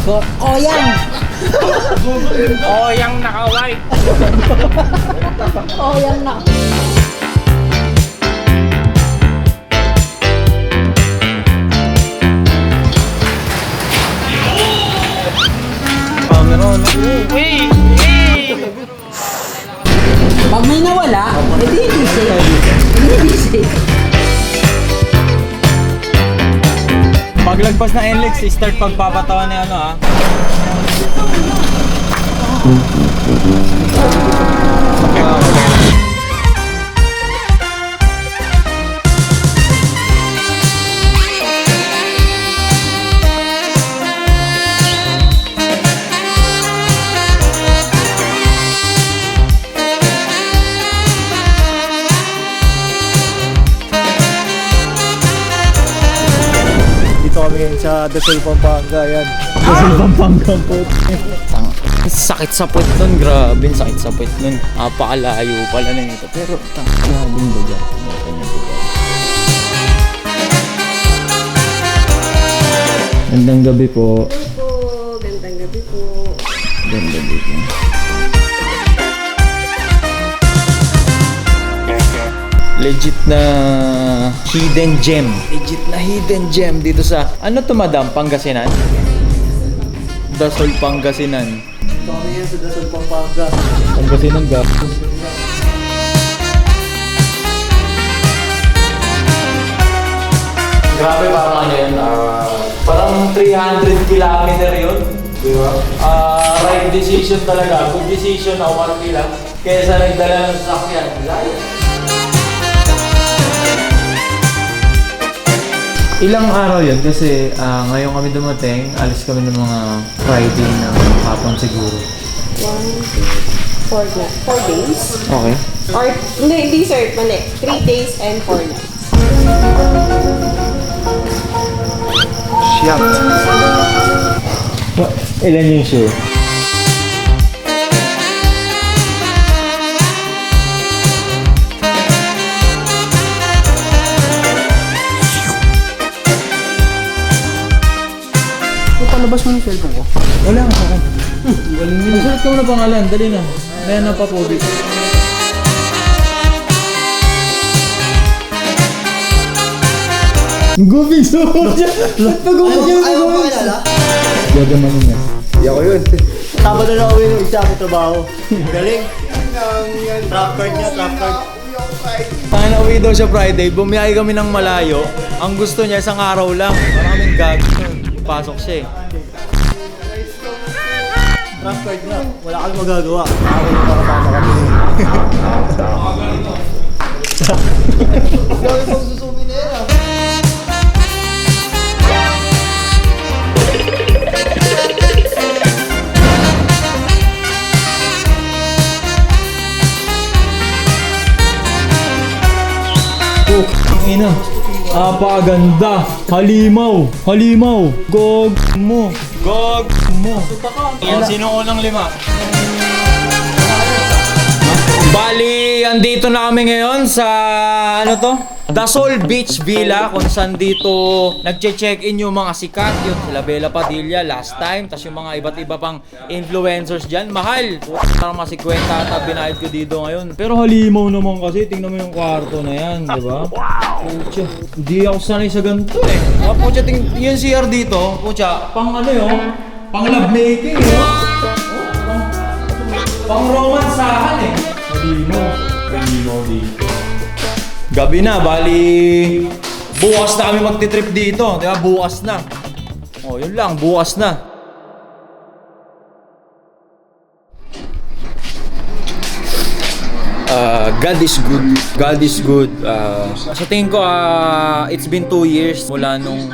Oyang! Oyang naka-white. Oyang na. Meron. Uy! Pag may nawala, edi hindi safe. Hindi safe. Paglagpas na NLEX, start pagpapatawan ni ano ha. Dito kami ngayon sa Dasol, Pampanga. Yan. Dasol, Pampanga po. Sakit sa puwet nun, grabe, sakit sa puwet nun. Napakalayo pala na nito. Pero, grabing baga. Gandang gabi po. Gandang gabi po. Gandang gabi po. Legit na hidden gem. Legit na hidden gem dito sa, ano to madam, Pangasinan? Dasol, Pangasinan. Kami yan sa Dasol, Pampanga. Pangasinan ga. Grabe parang ano yun, parang 300 kilometer yun. Di ba? Right decision talaga. Good decision na umarki lang. Kesa nagdala ng sasakyan. Layo. Ilang araw yun kasi ngayon kami dumating, alis kami ng mga Friday ng hapon siguro. 4 days. Okay. Or, hindi sir, mali. 3 days and 4 nights. Ilan yung show? Palabas mo yung cellphone ko. Wala nga ako. Galing nila. Masulat ka muna pangalan, dali na. Kaya na pa po dito. Gubing suot siya! Pag-gubing siya! Ayaw mo pakilala? Gagamanin niya. Di ako yun. Sabado na uwi yung isa ako trabaho. Galing. Trap card niya, trap card. Tayo na uwi daw siya Friday, bumiyay kami ng malayo. Ang gusto niya isang araw lang. Maraming gag. Pasok siya eh. Trap card niya. Wala kang magagawa. Ako yung makasama kami. Gawin mong susumi na yan ah. Ina, apaganda. Halimaw. Halimaw. Gog mo. Gog mo. Yan, sino unang lima? Bali, andito na kami ngayon sa, ano to? Dasol Beach Villa, kung saan dito nagche-check-in yung mga sikat, yung sila Bella Padilla last time, tas yung mga iba't iba pang influencers dyan. Mahal! Parang mga 50 ata binayad ko dito ngayon. Pero halimaw naman kasi, tingnan mo yung kwarto na yan, di ba? Pucha, hindi ako sanay sa ganito eh. Pucha, yung CR dito, pucha, pang ano yun? Pang love making yun? Pang romansahan eh. Halimaw. Halimaw dito. Gabi na, bali bukas na kami magti-trip dito, di ba? Bukas na. Oh, yun lang, bukas na. God is good. God is good. Sa tingin ko, it's been 2 years mula nung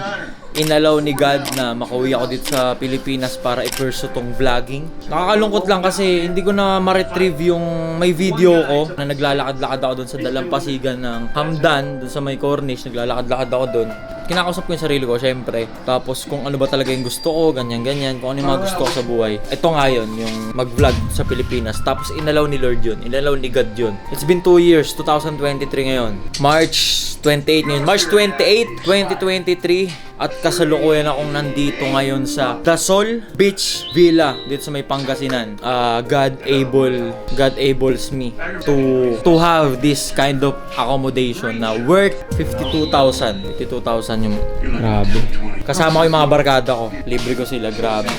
inalaw ni God na makauwi ako dito sa Pilipinas para i-pursue tong vlogging. Nakakalungkot lang kasi hindi ko na ma-retrieve yung may video ko na naglalakad-lakad ako doon sa dalampasigan ng Hamdan, doon sa may Corniche, naglalakad-lakad ako doon. Kinakausap ko yung sarili ko, syempre. Tapos kung ano ba talaga yung gusto ko, ganyan-ganyan, kung ano yung mga gusto ko sa buhay. Ito nga yun, yung mag-vlog sa Pilipinas. Tapos inalaw ni Lord yun, inalaw ni God yun. It's been 2 years, 2023 ngayon. March 28 ngayon. March 28, 2023. At kasalukuyan akong nandito ngayon sa Dasol Beach Villa dito sa may Pangasinan. God enables me to have this kind of accommodation na worth 52,000. 52,000 yung grabe. Kasama ko yung mga barkada ko. Libre ko sila, grabe.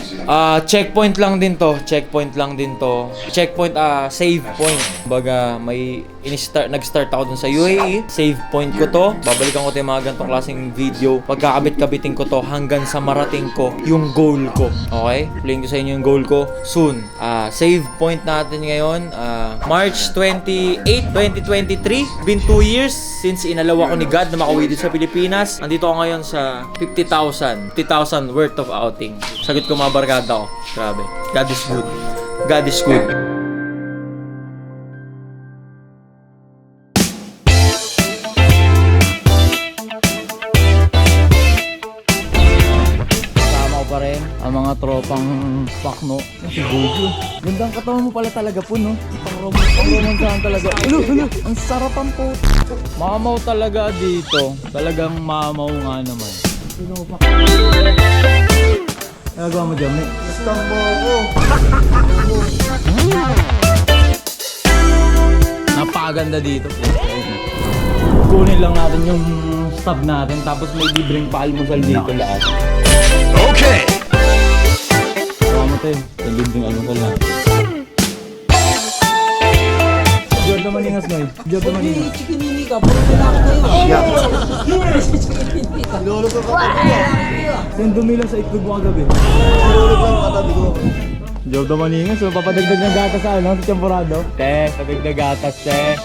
Checkpoint lang din to. Checkpoint, save point. Baga may nag-start ako dun sa UAE. Save point ko to. Babalikan ko to yung mga ganitong klaseng video. Pagkakabit-kabitin ko to hanggang sa marating ko yung goal ko. Okay? Playing ko sa inyo yung goal ko soon. Save point natin ngayon. March 28, 2023. Been 2 years since inalaw ako ni God na makauwi dito sa Pilipinas. Nandito ako ngayon sa 50,000 worth of outing. Sagot ko mga barkada ko. Grabe. God is good. God is good. Pa rin ang mga tropang pakno. Si Gogo. Gandang katawan mo pala talaga po, no? Pang-romansahan talaga. Ulo! Ang sarapan po. Mamaw talaga dito. Talagang mamaw nga naman. Sino pa? Nagawa mo dyan, Mick? Stang mo ako. Napakaganda dito. Kunin lang natin yung stub natin tapos may libreng paalmusal dito lahat. Okay! Tama tayo. Yung libreng almusal natin. Jordan Maningas, Noy. Jordan Maningas. Chikinini ka, puro lalaki kayo. Chikinini ka. Lolo ko katabi ko. Yung dumila sa itlog mo kagabi. Lolo ko katabi ko. Jordan Maningas, so papadagdag ng gatas sa ano? Sa temporado? Te, padagdag gatas, te.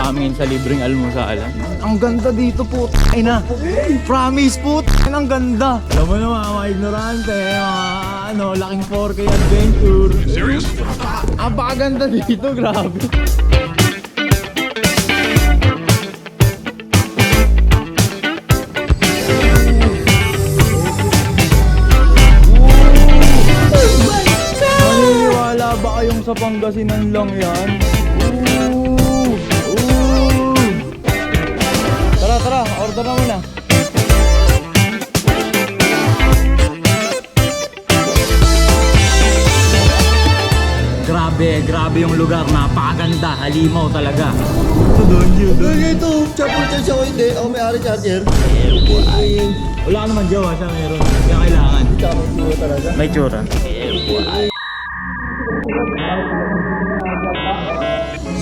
Kami ngayon sa libreng almusal. Ang ganda dito po. Ay na. Promise po. Ang ganda. Alam mo naman mga ignorante, mga laking 4K adventure. Serious? Ang pakaganda dito, grabe. Maniniwala ba kayong sa Pangasinan lang yan? Tara, order na muna. Grabe yung lugar. Napakaganda. Halimaw talaga. Ito doon. Ito, chapel church ako hindi. Ako may-ari charger. Wala ka naman jowa siya meron. Kaya kailangan. Tsura talaga. May tsura.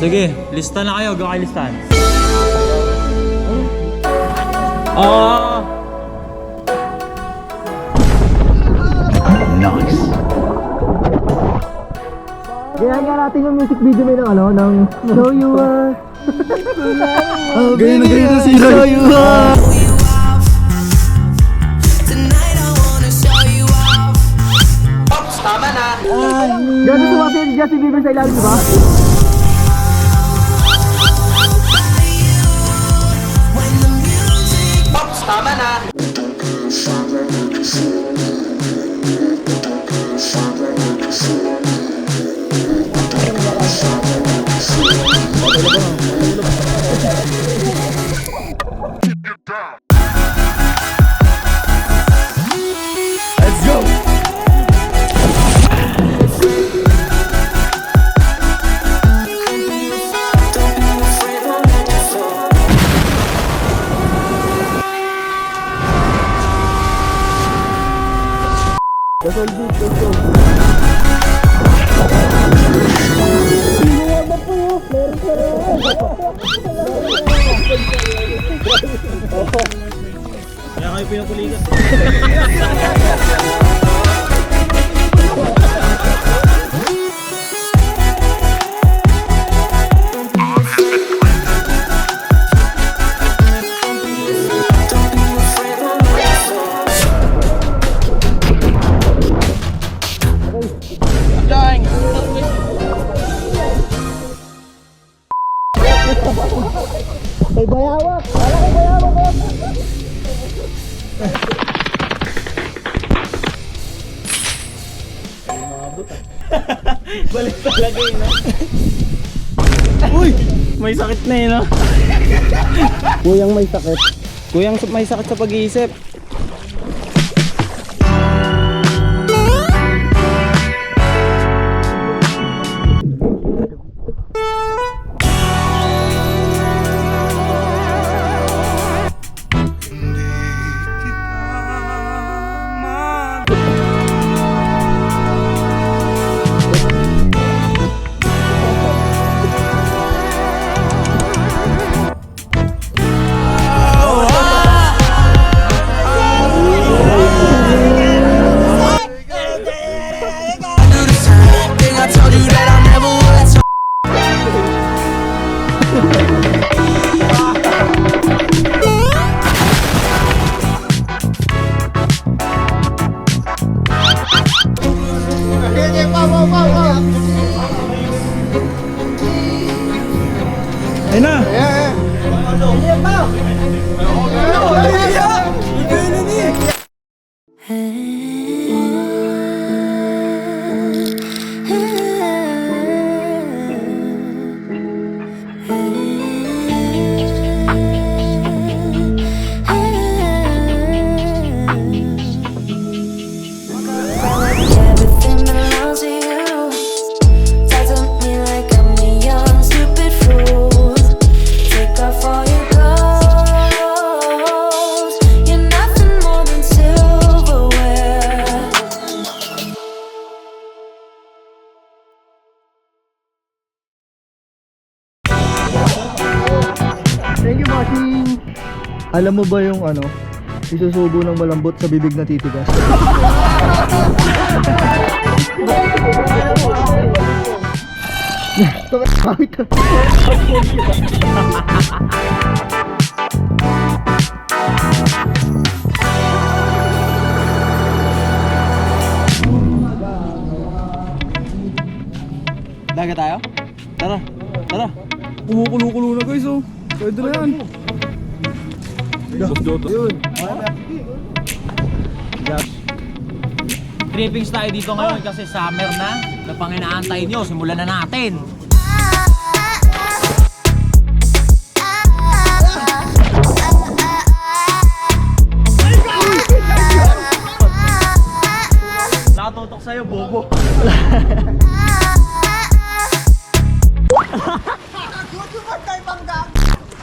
Sige, lista na kayo. Gawa kayo listahan. Nice. Ganyan nga natin yung music video may ng Show You Are. Ganyan na si Show You Are. Tonight I wanna show you off. Gano'n sumasayo si Justin Bieber sa ilalim, di ba? When the music Let's go! Kaya kayo pinapulitan. May bayawak! Wala kay bayawak ko! Balik talaga yun, no? Uy! May sakit na yun, no? Kuyang may sakit. Kuyang may sakit sa pag-iisip. Think I told you that I never would. Ayun na! Everything belongs to you. Talk to me like I'm a young stupid fool. Take off all your clothes. You're nothing more than silverware. Thank you, Machine. Alam mo ba yung ano, isusubo ng malambot sa bibig na titigas? Dagat tayo? Tara, tara. Kumukulo-kulo na guys, oh. Pwede na yan. Trippings tayo dito ngayon kasi summer na. Sa pang inaantay nyo, simulan na natin. Nakatutok sa'yo, bobo.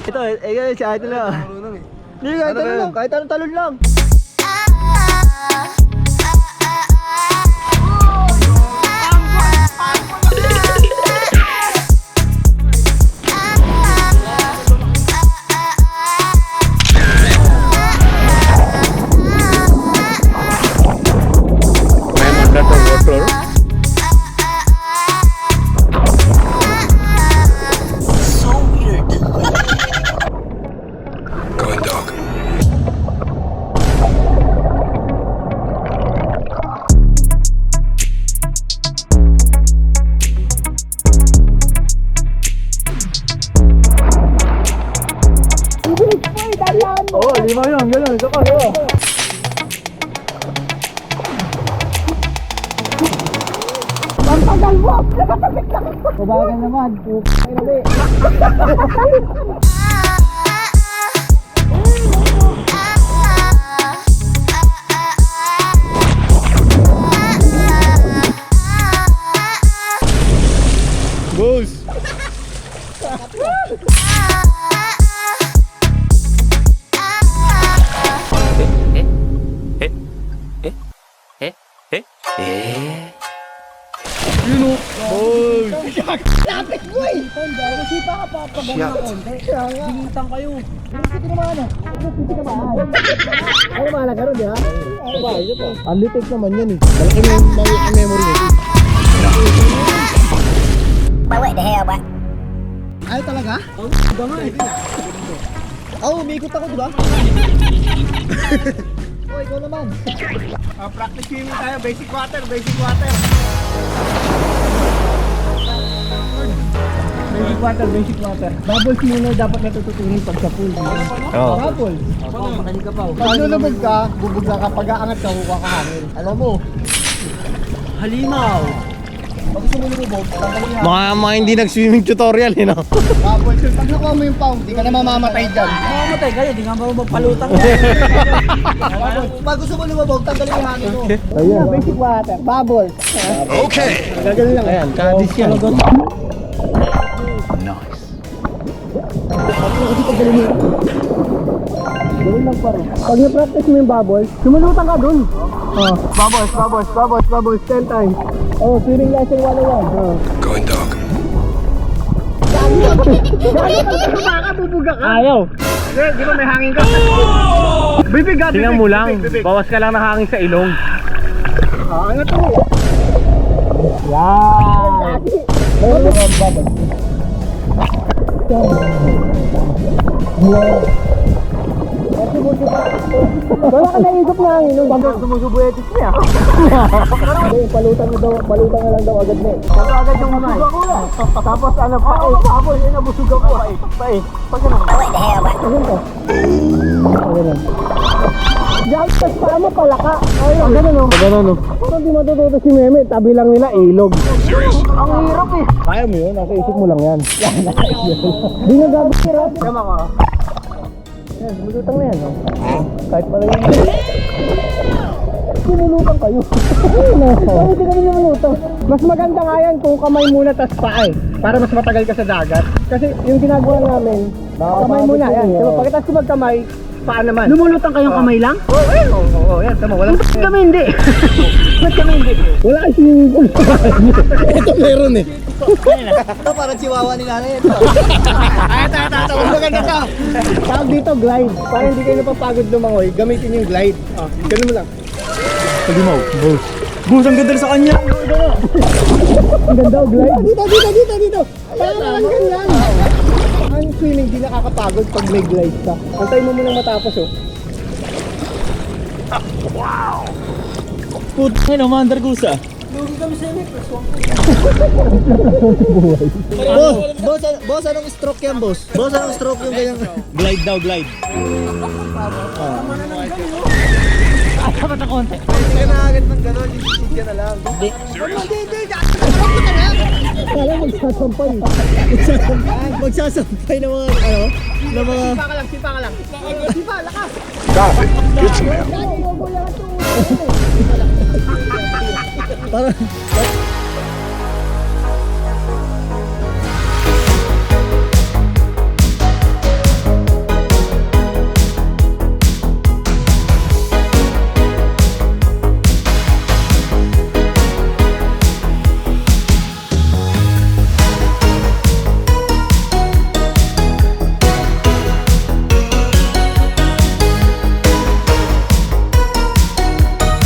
Ito, si Idol lang. Hindi, kahit ano lang, kahit anong talon lang. Oo, lima yun, gano'n, ito pa, ito. Pampagal mo! Pabagal naman, ay nabi. Boss! Ano mahalaga ron, di ba? Unlitik naman yan eh. Malaki na yung memory nito. What the hell, what? Ay, talaga? Oo, iba nga eh. Oo, umiikot ako, di ba? Oo, ikaw naman. Practice swimming tayo, basic water, basic water. Basic water, basic water. Bubbles muna dapat natututunin pag sa pool. Oo. Bubbles. Pag nulubog ka, bubog ka, pag aangat ka, huwa ka hangin. Alam mo. Halimaw! Mga hindi nag-swimming tutorial, you know? Bubbles yun. Pag nakuha mo yung pound, di ka na mamamatay dyan. Mamamatay kayo, di nga ba magpalutang yan. Pag gusto mo lumabog, tanggalin yung hangin mo. Ayan, basic water. Bubbles. Okay. Gagaling lang. Ayan, kadis yan. Pag na-practice mo yung bubbles, sumulutang ka dun. Oh, bubbles, bubbles, bubbles, bubbles, 10 times. Oh, swimming lesson 101. Oh. Going dog. Ayaw. Di ba may hangin ka? Bibig ka, Tingnan mo lang, bawas ka lang ng hangin sa ilong. Ano to? Yan. Wala ka naisip na hangin nun. Pagka sumusubuetis niya. Palutan na lang daw agad na eh. Tapos agad yung kamay. Tapos ano pa eh. Tapos yun nabusog ako. Pae. Pag ganun. What the hell, what? Pag ganun. Pag ganun. Diyan, tas paa mo palaka. Ay, ganun o. Ganun o. Parang di matututo si Meme. Tabi lang nila ilog. Ang hirap eh. Kaya mo yun. Nasa isip mo lang yan. Di na gagawin. Tama ka. Yan, lumulutang na yan, no? Kahit pala yun. Lumulutang kayo. Bakit kami lumulutang? Mas maganda nga yan kung kamay muna tas paa eh. Para mas matagal ka sa dagat. Kasi yung ginagawa namin, kamay muna yan. Diba? Pagkatapos ko magkamay, paa naman. Lumulutang kayong kamay lang? Oo, yan. Tama, walang... Ba't kami hindi? Ba't kami hindi? Wala kasi swimming pool. Ito meron eh. Ito parang chihuahua ni nanay ito. Ito, maganda to. Tawag dito, glide. Para hindi kayo napapagod lumangoy, gamitin yung glide. Ganun mo lang. Palimaw, boss. Boss, ang ganda sa kanya. Ang ganda, glide. Dito. Parang lang ganyan. Ang swimming, di nakakapagod pag may glide ka. Antay mo munang matapos, oh. Putang ina, Mandar Gusa. Boss, anong stroke yan, boss? Boss, anong stroke yung ganyan? Glide daw, glide. Dapat na konti. Hindi ka na agad ng gano'n, isisid ka na lang. Hindi. Kala magsasampay. Magsasampay ng mga, ano? Ng mga... Sipa ka lang. Sipa, lakas. Stop it. Get some help. Parang...